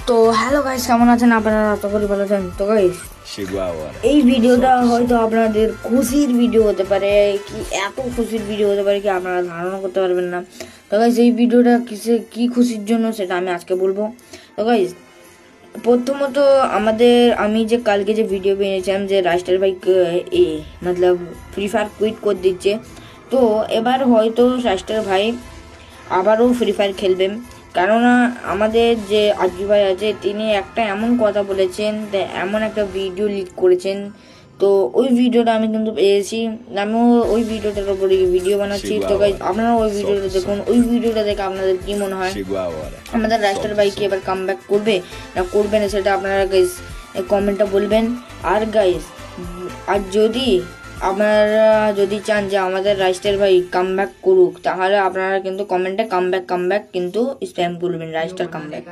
তো hello guys, কেমন আছেন আপনারা? আশা করি ভালো আছেন। তো গাইস, এই ভিডিওটা হয়তো আপনাদের খুশির ভিডিও হতে পারে, কি এত খুশির ভিডিও হতে পারে কি আপনারা ধারণা করতে পারবেন না। তো গাইস, এই ভিডিওটা কি খুশির জন্য সেটা আমি আজকে বলবো। তো গাইস, প্রথমত আমি যে কালকে যে ভিডিও পেয়েছিলাম যে রাইস্টার ভাই মতলব ফ্রি ফায়ার কুইট করে দিচ্ছে, তো এবার হয়তো রাইস্টার ভাই আবারও ফ্রি ফায়ার খেলবেন। কেননা আমাদের যে আজু ভাই আছে তিনি একটা এমন কথা বলেছেন, এমন একটা ভিডিও লিক করেছেন। তো ওই ভিডিওটা আমি কিন্তু পেয়েছি, আমিও ওই ভিডিওটার উপরে ভিডিও বানাচ্ছি। তো গাইস, আপনারা ওই ভিডিওটা দেখুন। ওই ভিডিওটা দেখে আপনাদের কি মনে হয় আমাদের রাইস্টার ভাই কি এবার কামব্যাক করবে না করবে না, সেটা আপনারা গাইস কমেন্টে বলবেন। আর গাইস, আর আপনারা যদি চান যে আমাদের রাইস্টার ভাই কামব্যাক করুক, তাহলে আপনারা কিন্তু কমেন্টে কামব্যাক কিন্তু স্প্যাম করবেন রাইস্টার কামব্যাক।